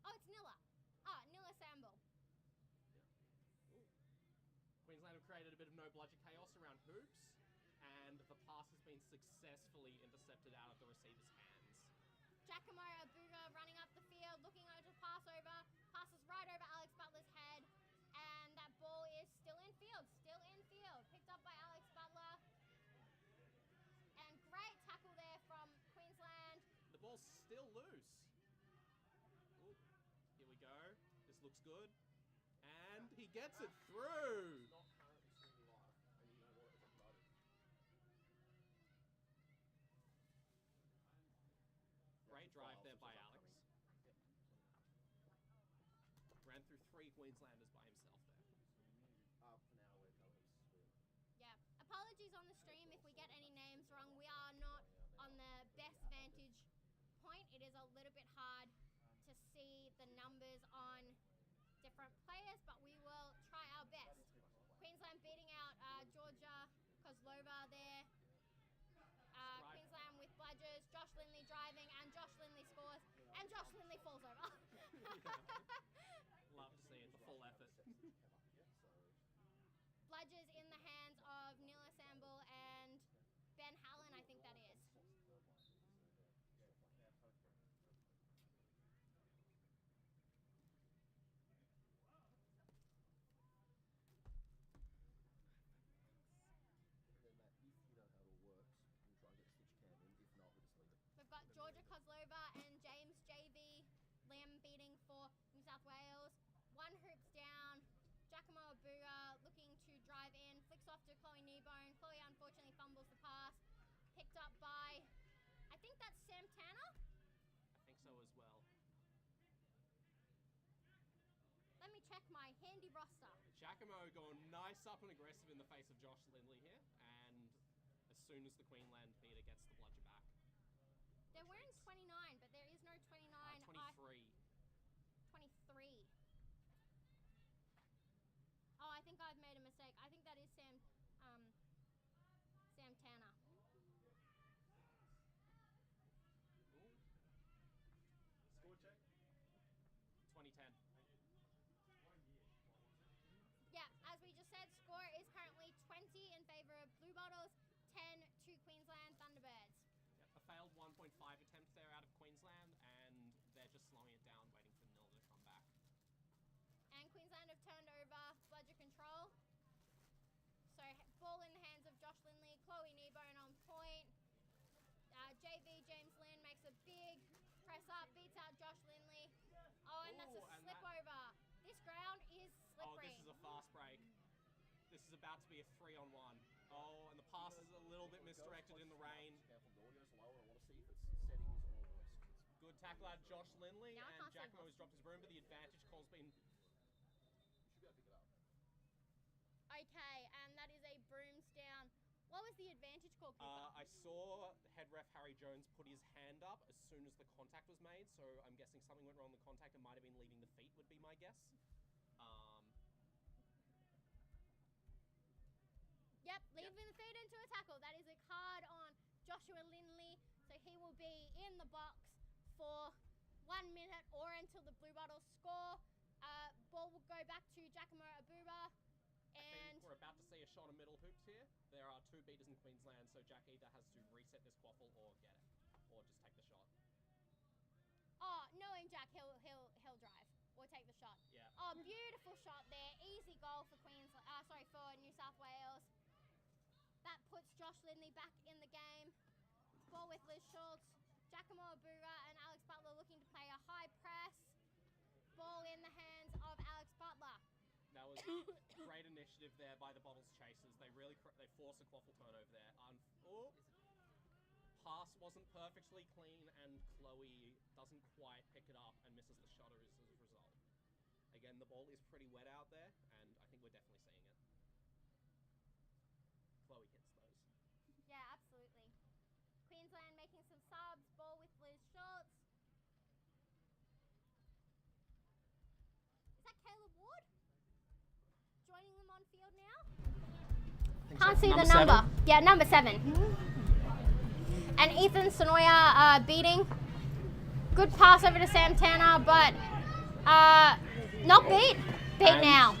Oh, it's Nilla. Ah, Nilla Samble. Queensland have created a bit of no bludger chaos around hoops, and the pass has been successfully intercepted out of the receiver's hands. Giacomo Abuga running up the field, looking over to pass over. Passes right over Alex Butler's head. And that ball is still in field. Picked up by Alex Butler. And great tackle there from Queensland. The ball's still loose. Ooh, here we go. This looks good. And he gets it through. It's not currently streaming live, and you know what it's uploaded. Great drive there by Alex. Ran through 3 Queenslanders by himself there. For now, we're going to swim. Yeah. Apologies on the stream if we get any names wrong. We are not on the best vantage point. It is a little bit hard to see the numbers on different players, but we will try our best. Queensland beating out Georgia Kozlova there. Queensland with bludgers, Josh Lindley driving, and Josh Lindley scores, and Josh Lindley falls over. Love to see it, the full effort. Bludgers in the hands of Nilla Samble and Ben Hallen, I think that is. We've got Georgia Kozlova and James JV Lim beating for New South Wales. 1 hoops down. Giacomo Abuga looking to drive in. Flicks off to Chloe Kneebone. Chloe unfortunately fumbles the pass. Picked up by, I think that's Sam Tanner? I think so as well. Let me check my handy roster. Giacomo going nice up and aggressive in the face of Josh Lindley here, and as soon as the Queensland feeder gets the bludger back. They're wearing 29, but there is no 29. 23. 23. Oh, I think I've made a mistake. I think that is Sam Tanner. Score check. 2010. Yeah, as we just said, score is currently 20 in favour of Bluebottles, 10 to Queensland Thunderbirds. Yep, a failed 1.5 attempt there out of Queensland, and they're just slowing it down, waiting for Nil to come back. And Queensland have turned over bludger control. So ball in the hands of Josh Lindley, Chloe Kneebone on point. JV James Lynn makes a big press up, beats out Josh Lindley. Oh, and that's a slip over. This ground is slippery. Oh, this is a fast break. This is about to be a 3-on-1. Oh, and the pass is a little bit misdirected in the rain. Careful, the audio's lower. I want to see if it's settings or voice. Good tackle out Josh Lindley, Now I and can't see Giacomo voice. has dropped his broom, but the advantage call's been... You should be able to pick it up. Okay, and that is a brooms down. What was the advantage call, Cooper? I saw head ref Harry Jones put his hand up as soon as the contact was made, so I'm guessing something went wrong with the contact. It might have been leaving the feet, would be my guess. Yep, leaving the feet into a tackle. That is a card on Joshua Lindley, so he will be in the box for 1 minute or until the Bluebottles score. Ball will go back to Giacomo Abuba. I And think we're about to see a shot of middle hoops here. There are 2 beaters in Queensland, so Jack either has to reset this quaffle or get it, or just take the shot. knowing Jack, he'll drive or take the shot. Yeah. Oh, beautiful shot there. Easy goal for for New South Wales. That puts Josh Lindley back in the game. Ball with Liz Schultz, Giacomo Abuga and Alex Butler looking to play a high press. Ball in the hands of Alex Butler. That was great initiative there by the Bottles chasers. They really they forced a quaffle turnover there. Pass wasn't perfectly clean, and Chloe doesn't quite pick it up and misses the shutter as a result. Again, the ball is pretty wet out there, and I think we're definitely seeing it. Chloe hits those. Yeah, absolutely. Queensland making some subs. Ball with Liz Schultz. Is that Caleb Ward? Joining them on field now? Can't see the number. 7? Yeah, number 7. And Ethan Sonoya beating. Good pass over to Sam Tanner, but Not beat. Beat And now.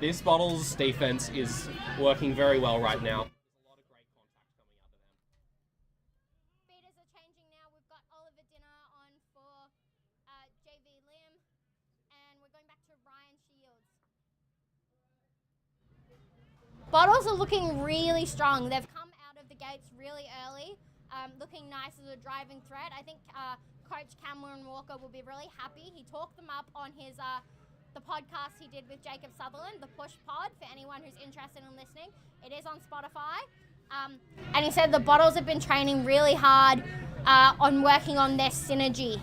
This Bottles defense is working very well right now. There's a lot of great contact coming out of them. Beaters are changing now. We've got Oliver Dinner on for JV Lim, and we're going back to Ryan Shields. Bottles are looking really strong. They've come out of the gates really early, looking nice as a driving threat. I think Coach Cameron Walker will be really happy. He talked them up on his the podcast he did with Jacob Sutherland, the Push Pod, for anyone who's interested in listening. It is on Spotify. And he said the Bottles have been training really hard on working on their synergy.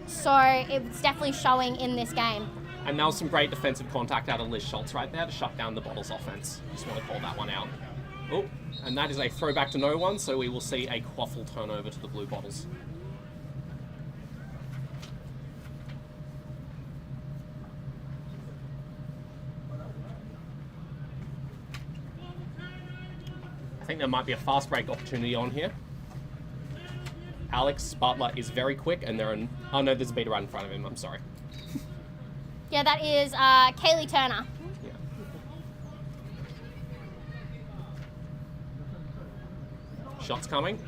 So it's definitely showing in this game. And now some great defensive contact out of Liz Schultz right there to shut down the Bottles offense. Just want to call that one out. Oh, and that is a throwback to no one, so we will see a quaffle turnover to the Blue Bottles. I think there might be a fast break opportunity on here. Alex Butler is very quick, and oh no, there's a beater right in front of him. I'm sorry. Yeah, that is Kaylee Turner. Yeah. Shots coming.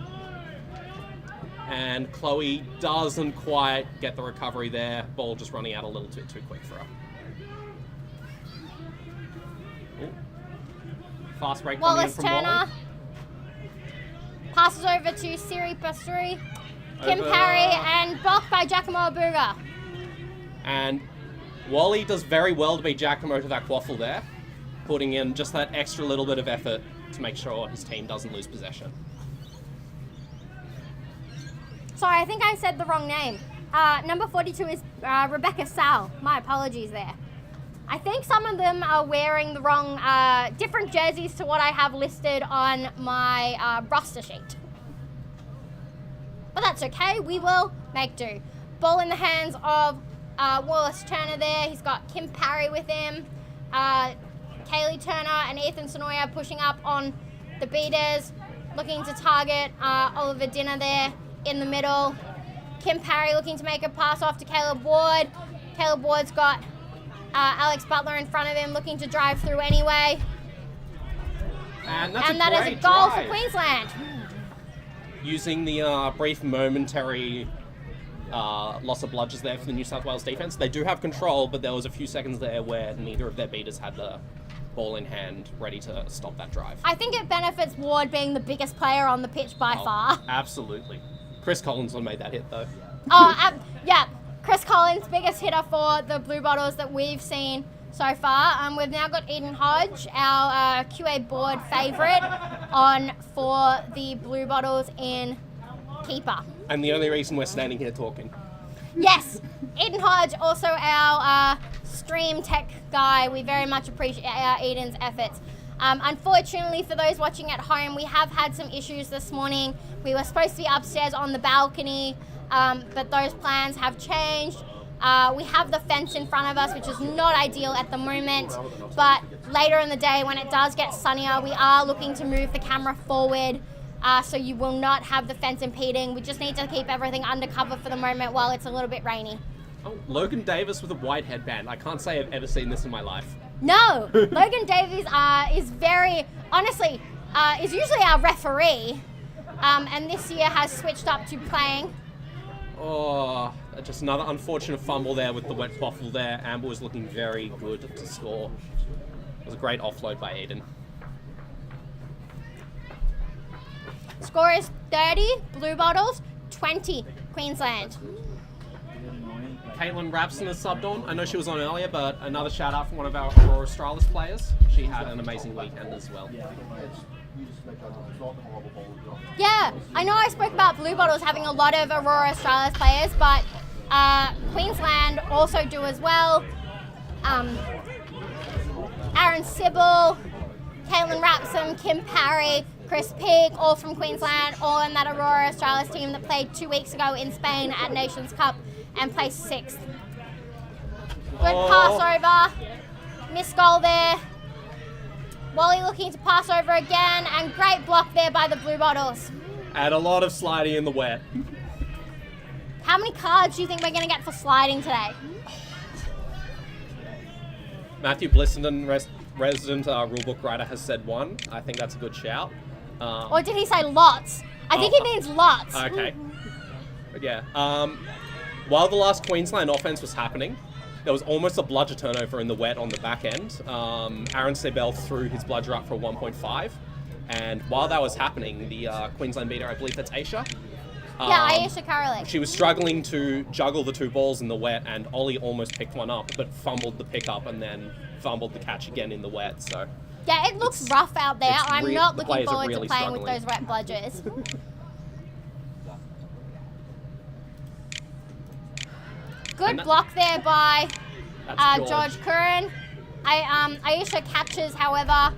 And Chloe doesn't quite get the recovery there. Ball just running out a little bit too quick for her. Ooh. Fast break coming in Wallace from Turner. Wally. Passes over to Siri Pasturi, Kim Parry, and blocked by Giacomo Abuga. And Wally does very well to beat Giacomo to that quaffle there, putting in just that extra little bit of effort to make sure his team doesn't lose possession. Sorry, I think I said the wrong name. Number 42 is Rebecca Sal. My apologies there. I think some of them are wearing the wrong, different jerseys to what I have listed on my roster sheet. But that's okay, we will make do. Ball in the hands of Wallace Turner there. He's got Kim Parry with him. Kaylee Turner and Ethan Sonoya pushing up on the beaters, looking to target Oliver Dinner there in the middle. Kim Parry looking to make a pass off to Caleb Ward. Caleb Ward's got Alex Butler in front of him, looking to drive through anyway. And that is a goal for Queensland. Using the brief momentary loss of bludgers there for the New South Wales defense. They do have control, but there was a few seconds there where neither of their beaters had the ball in hand ready to stop that drive. I think it benefits Ward being the biggest player on the pitch by far. Absolutely. Chris Collins made that hit though. Yeah. Chris Collins, biggest hitter for the Blue Bottles that we've seen so far. We've now got Eden Hodge, our QA board favourite, on for the Blue Bottles in keeper. And the only reason we're standing here talking. Yes, Eden Hodge, also our stream tech guy. We very much appreciate Eden's efforts. Unfortunately, for those watching at home, we have had some issues this morning. We were supposed to be upstairs on the balcony, but those plans have changed. We have the fence in front of us, which is not ideal at the moment, but later in the day when it does get sunnier, we are looking to move the camera forward, so you will not have the fence impeding. We just need to keep everything under cover for the moment while it's a little bit rainy. Oh, Logan Davis with a white headband. I can't say I've ever seen this in my life. No, Logan Davies is very, honestly, is usually our referee, and this year has switched up to playing. Oh, just another unfortunate fumble there with the wet waffle there. Amber was looking very good to score. It was a great offload by Aiden. Score is 30, Blue Bottles, 20, Queensland. Caitlin Rapson has subbed on. I know she was on earlier, but another shout out from one of our Aurora Australis players. She had an amazing weekend as well. Yeah, I know I spoke about Blue Bottles having a lot of Aurora Australis players, but Queensland also do as well. Aaron Sybil, Caitlin Rapson, Kim Parry, Chris Peake, all from Queensland, all in that Aurora Australis team that played 2 weeks ago in Spain at Nations Cup and placed 6th. Good pass over, missed goal there. Wally looking to pass over again, and great block there by the Blue Bottles. And a lot of sliding in the wet. How many cards do you think we're going to get for sliding today? Matthew Blissenden, resident rulebook writer, has said 1. I think that's a good shout. Or did he say lots? I think he means lots. Okay. But yeah. While the last Queensland offense was happening, there was almost a bludger turnover in the wet on the back end. Aaron Seibel threw his bludger up for 1.5. And while that was happening, the Queensland beater, I believe that's Aisha. Yeah, Aisha Karalik. She was struggling to juggle the 2 balls in the wet, and Ollie almost picked one up, but fumbled the pickup and then fumbled the catch again in the wet. So yeah, it looks rough out there. I'm not the looking players are forward really to playing struggling. with those wet bludgers. Good block there by George Curran. Aisha catches, however,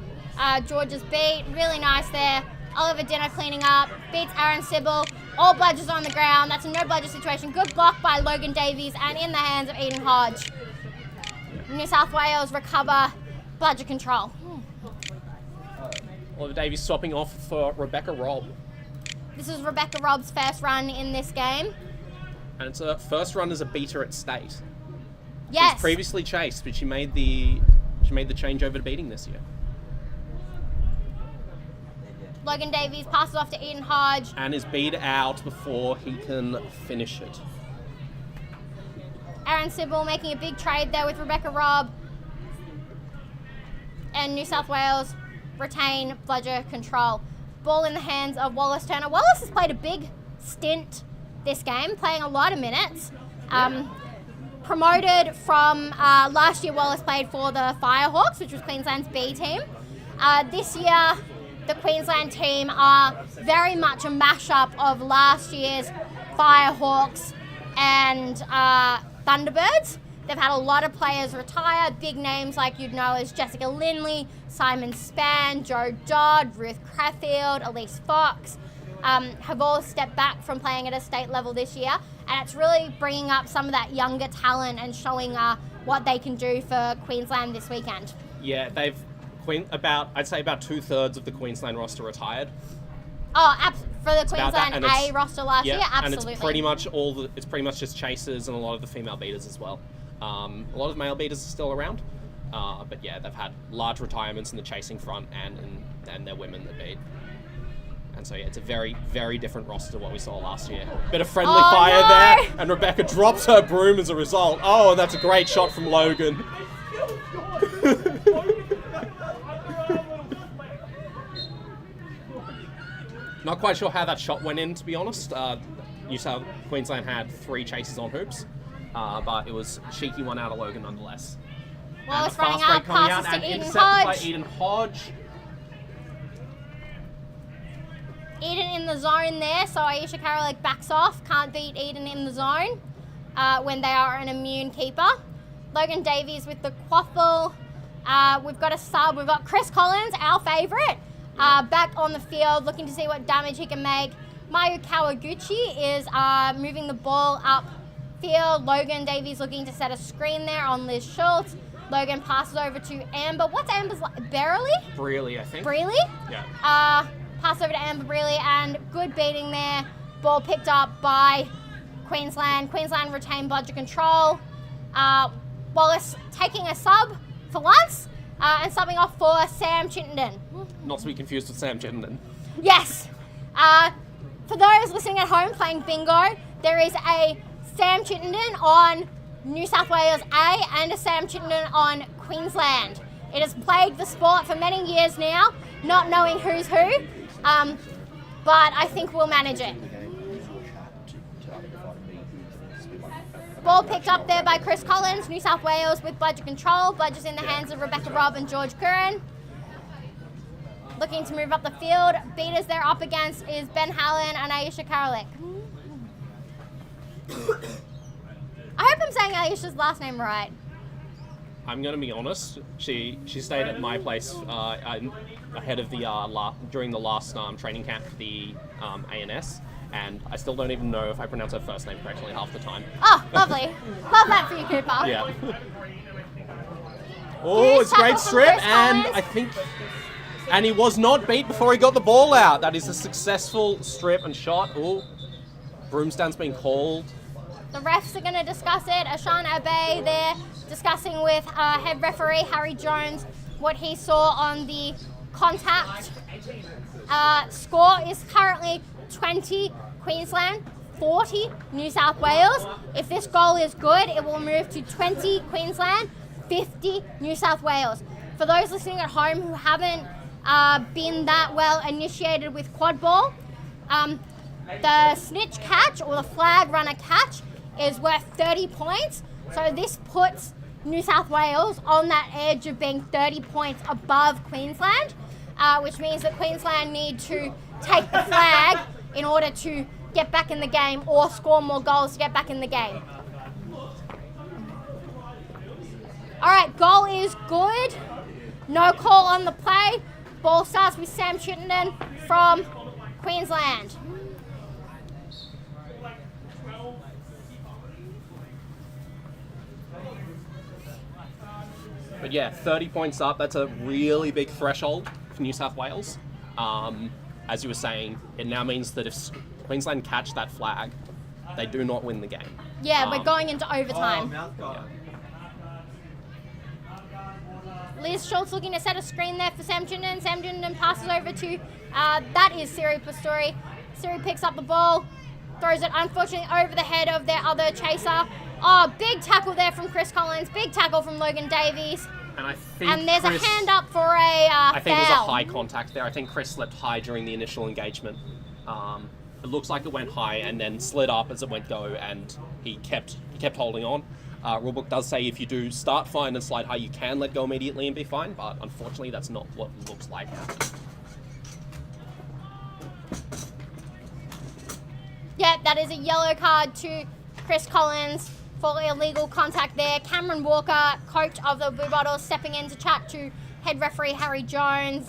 George's beat. Really nice there. Oliver Dinner cleaning up. Beats Aaron Sybil. All bludgers on the ground. That's a no bludger situation. Good block by Logan Davies and in the hands of Eden Hodge. New South Wales recover bludger control. Oliver Davies swapping off for Rebecca Robb. This is Rebecca Robb's first run in this game. And it's her first run as a beater at state. Yes. She was previously chased, but she made the change over to beating this year. Logan Davies passes off to Eden Hodge. And is beat out before he can finish it. Aaron Sybil making a big trade there with Rebecca Robb. And New South Wales retain bludger control. Ball in the hands of Wallace Turner. Wallace has played a big stint this game, playing a lot of minutes. Promoted from last year, Wallace played for the Firehawks, which was Queensland's B team. This year, the Queensland team are very much a mashup of last year's Firehawks and Thunderbirds. They've had a lot of players retire, big names like you'd know as Jessica Lindley, Simon Spann, Joe Dodd, Ruth Craffield, Elise Fox, have all stepped back from playing at a state level this year. And it's really bringing up some of that younger talent and showing what they can do for Queensland this weekend. Yeah, I'd say about 2/3 of the Queensland roster retired. Oh, for the Queensland A roster last year, absolutely. And it's pretty much just chasers and a lot of the female beaters as well. A lot of male beaters are still around, but yeah, they've had large retirements in the chasing front and their women that beat. And so yeah, it's a very, very different roster to what we saw last year. Bit of friendly fire there, and Rebecca drops her broom as a result. Oh, and that's a great shot from Logan. Not quite sure how that shot went in, to be honest. Queensland had 3 chases on hoops, but it was a cheeky one out of Logan nonetheless. Well, it's running fast break out, coming passes out to and Eden intercepted Hodge. by Eden Hodge. Eden in the zone there, so Aisha Karalik backs off. Can't beat Eden in the zone when they are an immune keeper. Logan Davies with the quaffle. We've got a sub. We've got Chris Collins, our favourite, back on the field, looking to see what damage he can make. Mayu Kawaguchi is moving the ball up field. Logan Davies looking to set a screen there on Liz Schultz. Logan passes over to Amber. What's Amber's like? Brearley, I think. Brearley? Yeah. Pass over to Amber Brearley, and good beating there. Ball picked up by Queensland. Queensland retain bludger control. Wallace taking a sub for once, and subbing off for Sam Chittenden. Not to be confused with Sam Chittenden. Yes. For those listening at home playing bingo, there is a Sam Chittenden on New South Wales A and a Sam Chittenden on Queensland. It has plagued the sport for many years now, not knowing who's who, but I think we'll manage it. Ball picked up there by Chris Collins, New South Wales with bludger control. Bludger's in the hands of Rebecca Robb and George Curran. Looking to move up the field. Beaters they're up against is Ben Hallen and Aisha Karalik. I hope I'm saying Aisha's last name right. I'm going to be honest. She stayed at my place ahead of the during the last training camp for the ANS, and I still don't even know if I pronounce her first name correctly half the time. Oh, lovely. Love that for you, Cooper. Yeah. Oh, it's a great strip, and I think... And he was not beat before he got the ball out. That is a successful strip and shot. Oh, broom stand's been called. The refs are going to discuss it. Ashan Abe there discussing with head referee Harry Jones what he saw on the contact. Score is currently 20 Queensland, 40 New South Wales. If this goal is good, it will move to 20 Queensland, 50 New South Wales. For those listening at home who haven't been that well initiated with quad ball, the snitch catch or the flag runner catch is worth 30 points. So this puts New South Wales on that edge of being 30 points above Queensland, which means that Queensland need to take the flag in order to get back in the game or score more goals to get back in the game. All right, goal is good. No call on the play. Ball starts with Sam Chittenden from Queensland. But yeah, 30 points up, that's a really big threshold for New South Wales. As you were saying, it now means that if Queensland catch that flag, they do not win the game. Yeah, we're going into overtime. Liz Schultz looking to set a screen there for Sam Chittenden. Sam Chittenden passes over to, that is Siri Pastori. Siri picks up the ball, throws it unfortunately over the head of their other chaser. Oh, big tackle there from Chris Collins, big tackle from Logan Davies. And there's a hand up for a I think foul. it was a high contact there. I think Chris slipped high during the initial engagement. It looks like it went high and then slid up as it went go, and he kept holding on. Rulebook does say if you do start fine and slide high, you can let go immediately and be fine, but unfortunately that's not what it looks like. Yeah, that is a yellow card to Chris Collins for illegal contact there. Cameron Walker, coach of the Bluebottles, stepping in to chat to head referee Harry Jones.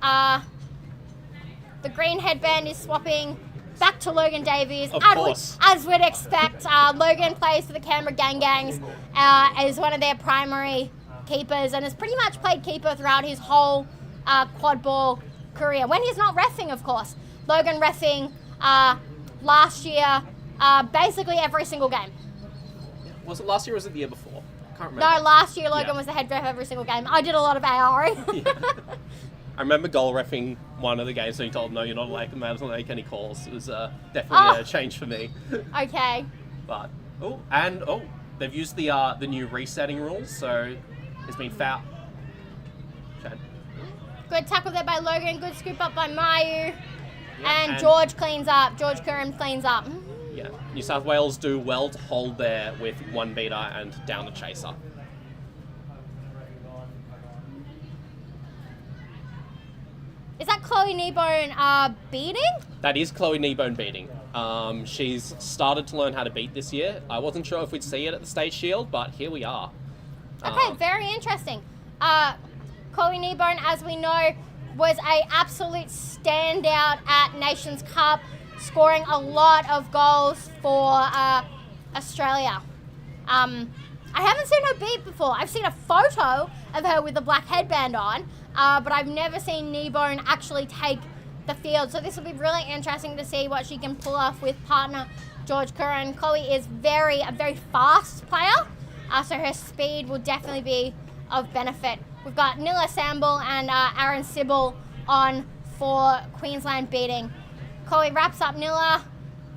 The green headband is swapping back to Logan Davies. Of course. As we'd expect, Logan plays for the Canberra Gangs, is one of their primary keepers, and has pretty much played keeper throughout his whole quad ball career. When he's not reffing, of course. Logan reffing last year, basically every single game. Was it last year or was it the year before? I can't remember. No, last year Logan was the head ref every single game. I did a lot of ARI. Yeah. I remember goal reffing one of the games, so he told no, you're not allowed to make any calls. It was definitely a change for me. Okay. But they've used the new resetting rules, so it's been foul. Chad. Good tackle there by Logan. Good scoop up by Mayu. Yeah, and George cleans up. George Curran cleans up. Yeah, New South Wales do well to hold there with one beater and down the chaser. Is that Chloe Kneebone beating? That is Chloe Kneebone beating. She's started to learn how to beat this year. I wasn't sure if we'd see it at the State Shield, but here we are. Okay, very interesting. Chloe Kneebone, as we know, was a absolute standout at Nations Cup, scoring a lot of goals for Australia. I haven't seen her beat before. I've seen a photo of her with the black headband on, but I've never seen Kneebone actually take the field. So this will be really interesting to see what she can pull off with partner George Curran. Chloe is a very fast player, so her speed will definitely be of benefit. We've got Nilla Samble and Aaron Sybil on for Queensland beating. Chloe wraps up Nilla,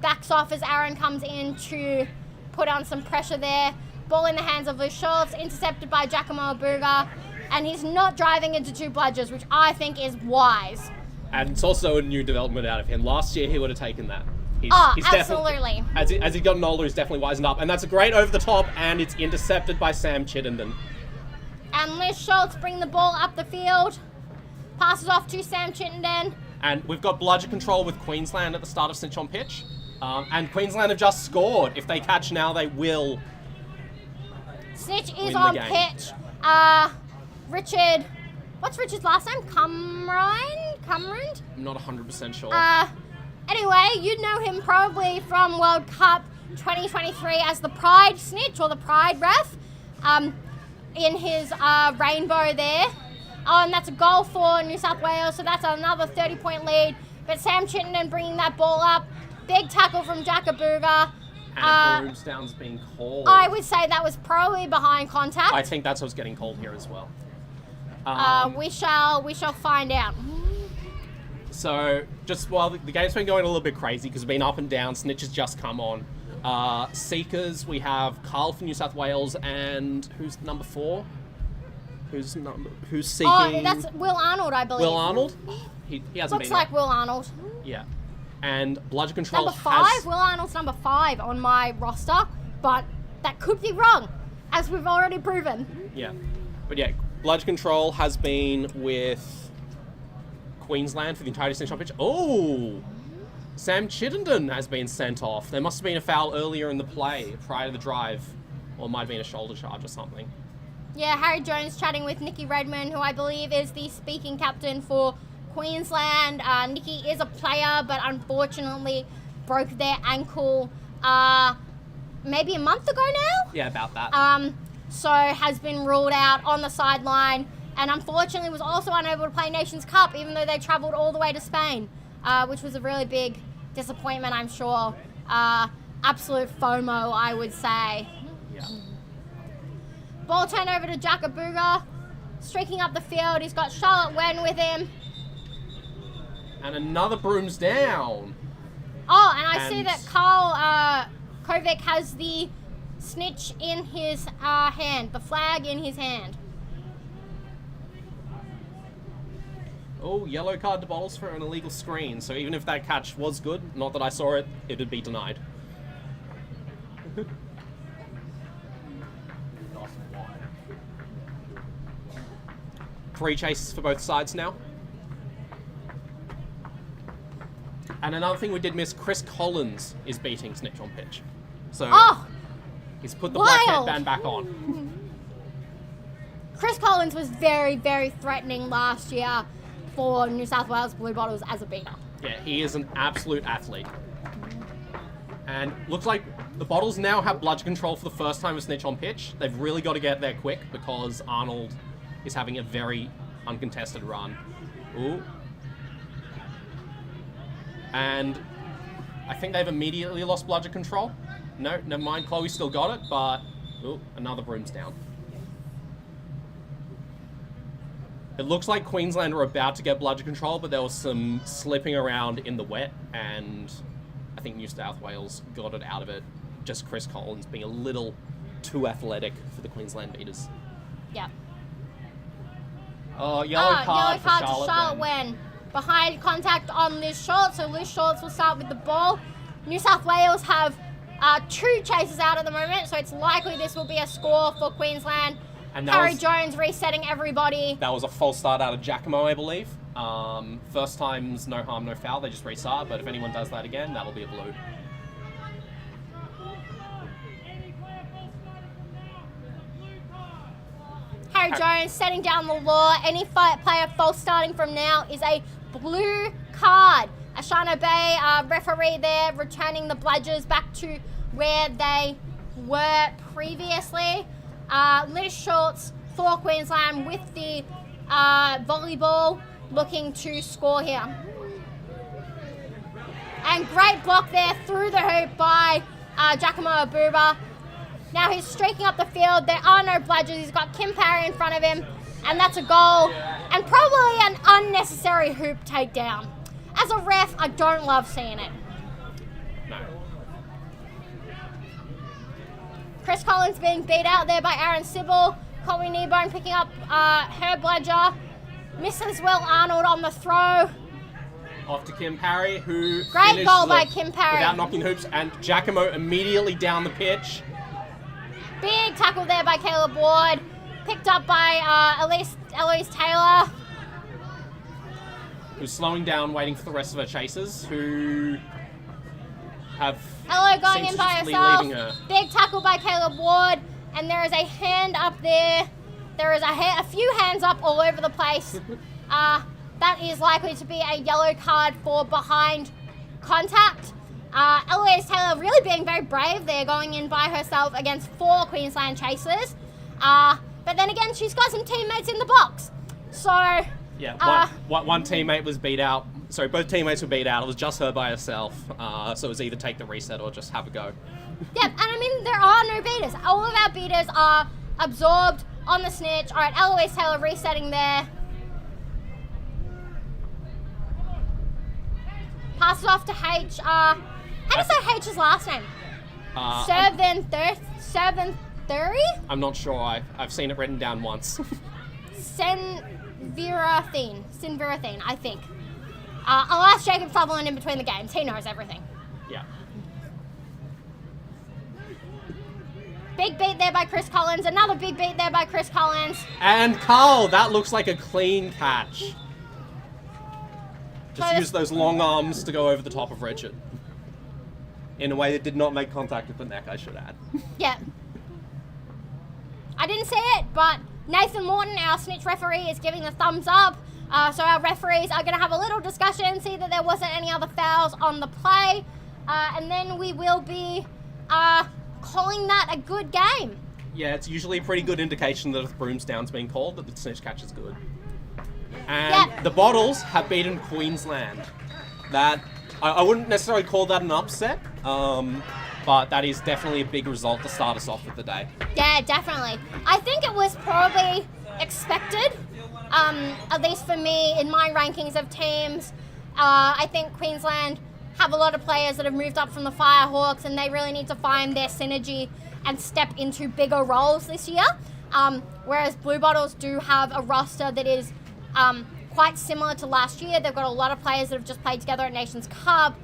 backs off as Aaron comes in to put on some pressure there. Ball in the hands of Liz Schultz, intercepted by Giacomo Abuga, and he's not driving into two bludgers, which I think is wise. And it's also a new development out of him. Last year he would have taken that. He's Absolutely. As he's gotten older, he's definitely wisened up. And that's a great over the top, and it's intercepted by Sam Chittenden. And Liz Schultz bring the ball up the field, passes off to Sam Chittenden. And we've got bludger control with Queensland at the start of Snitch on pitch. And Queensland have just scored. If they catch now, they will. Snitch is on pitch. Richard, what's Richard's last name? Cumrund? I'm not 100% sure. Anyway, you'd know him probably from World Cup 2023 as the Pride Snitch or the Pride Ref. In his rainbow there. Oh, and that's a goal for New South Wales, so that's another 30-point lead. But Sam Chittenden bringing that ball up. Big tackle from Jack Abuga. And Brooms Down's being called. I would say that was probably behind contact. I think that's what's getting called here as well. We shall find out. So, just while the game's been going a little bit crazy because we've been up and down, Snitch has just come on. Seekers, we have Carl from New South Wales, and who's number 4? Who's seeking? Oh, that's Will Arnold, I believe. Will Arnold? He hasn't Looks been like there. Will Arnold. Yeah. And Bludgeon Control Number 5? has... Will Arnold's number 5 on my roster, but that could be wrong, as we've already proven. Yeah. But yeah, Bludgeon Control has been with Queensland for the entirety of Snitch on pitch. Oh! Sam Chittenden has been sent off. There must have been a foul earlier in the play, prior to the drive. Or it might have been a shoulder charge or something. Yeah, Harry Jones chatting with Nikki Redmond, who I believe is the speaking captain for Queensland. Nikki is a player, but unfortunately broke their ankle maybe a month ago now. Yeah, about that. So has been ruled out on the sideline, and unfortunately was also unable to play Nations Cup, even though they travelled all the way to Spain, which was a really big disappointment, I'm sure. Absolute FOMO, I would say. Yeah. Ball turned over to Jackabuga, streaking up the field. He's got Charlotte Wen with him. And another Brooms Down. Oh, and I see that Carl Kovic has the snitch in his hand, the flag in his hand. Oh, yellow card to Bottles for an illegal screen. So even if that catch was good, not that I saw it, it would be denied. Nice and wide. 3 chases for both sides now. And another thing we did miss, Chris Collins is beating Snitch on pitch. So he's put the black wild. headband back on. Chris Collins was very, very threatening last year for New South Wales Bluebottles as a beater. Yeah, he is an absolute athlete. And looks like the Bottles now have bludgeon control for the first time with Snitch on pitch. They've really got to get there quick because Arnold is having a very uncontested run. Ooh. And I think they've immediately lost bludgeon control. No, never mind. Chloe still got it, but ooh, another Brooms down. It looks like Queensland were about to get bludgeon control, but there was some slipping around in the wet, and I think New South Wales got it out of it. Just Chris Collins being a little too athletic for the Queensland beaters. Yep. Oh, yellow card for to Charlotte Wen. Wen. Behind contact on Liz Short, so Liz Shorts will start with the ball. New South Wales have 2 chases out at the moment, so it's likely this will be a score for Queensland. And Harry Jones resetting everybody. That was a false start out of Giacomo, I believe. First time's no harm, no foul. They just restart, but if anyone does that again, that'll be a blue. Harry Jones setting down the law. Any player false starting from now is a blue card. Ashano Bay, referee there, returning the bludgers back to where they were previously. Liz Schultz for Queensland with the volleyball, looking to score here. And great block there through the hoop by Giacomo Abuba. Now he's streaking up the field. There are no bludgers. He's got Kim Parry in front of him, and that's a goal. And probably an unnecessary hoop takedown. As a ref, I don't love seeing it. No. Chris Collins being beat out there by Aaron Sybil. Chloe Kneebone picking up her bludger. Misses Will Arnold on the throw. Off to Kim Parry, who Great finishes goal by it Kim Parry. without knocking hoops, and Giacomo immediately down the pitch. Big tackle there by Caleb Ward. Picked up by Eloise Taylor. Who's slowing down, waiting for the rest of her chasers, who have Hello going seems in to by just be herself. leaving her. Big tackle by Caleb Ward. And there is a hand up there. There is a few hands up all over the place. That is likely to be a yellow card for behind contact. Eloise Taylor really being very brave there, going in by herself against 4 Queensland chasers. But then again, she's got some teammates in the box. So Yeah, one teammate was beat out sorry, both teammates were beat out. It was just her by herself. So it was either take the reset or just have a go. Yep, and I mean, there are no beaters. All of our beaters are absorbed on the snitch. All right, Eloise Taylor resetting there. Passes off to H. How do you say H's last name? Servanturi? I'm not sure. I've seen it written down once. Sinvirathine, I think. I'll ask Jacob Sutherland in between the games. He knows everything. Yeah. Big beat there by Chris Collins. Another big beat there by Chris Collins. And Carl, that looks like a clean catch. Just use those long arms to go over the top of Richard. In a way that did not make contact with the neck, I should add. Yeah. I didn't see it, but Nathan Morton, our snitch referee, is giving the thumbs up. So our referees are going to have a little discussion, see that there wasn't any other fouls on the play, and then we will be calling that a good game. Yeah, it's usually a pretty good indication that if broom's down's being called, that the snitch catch is good. And the Bottles have beaten Queensland. That I wouldn't necessarily call that an upset, but that is definitely a big result to start us off with the day. Yeah, definitely. I think it was probably expected, at least for me, in my rankings of teams. I think Queensland have a lot of players that have moved up from the Firehawks, and they really need to find their synergy and step into bigger roles this year. Whereas Bluebottles do have a roster that is quite similar to last year. They've got a lot of players that have just played together at Nations Cup.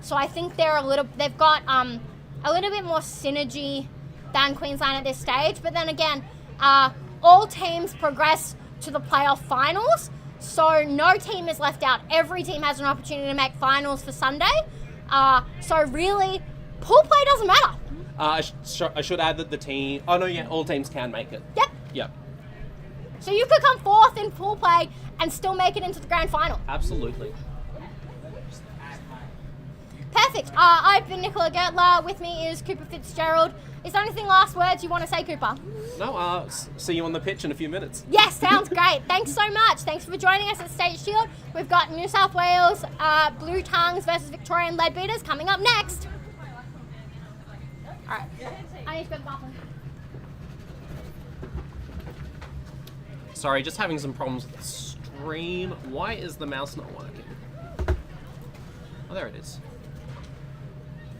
So I think they've got a little bit more synergy than Queensland at this stage. But then again, all teams progress to the playoff finals, so no team is left out. Every team has an opportunity to make finals for Sunday. So really, pool play doesn't matter. I should add that the team... Oh, no, yeah, all teams can make it. Yep. Yep. So you could come fourth in pool play and still make it into the grand final. Absolutely. Perfect. I've been Nicola Gertler. With me is Cooper Fitzgerald. Is there anything last words you want to say, Cooper? No, see you on the pitch in a few minutes. Yes, sounds great. Thanks so much. Thanks for joining us at State Shield. We've got New South Wales Blue Tongues versus Victorian Leadbeaters coming up next. All right. I need to go to the bathroom. Sorry, just having some problems with the stream. Why is the mouse not working? Oh, there it is.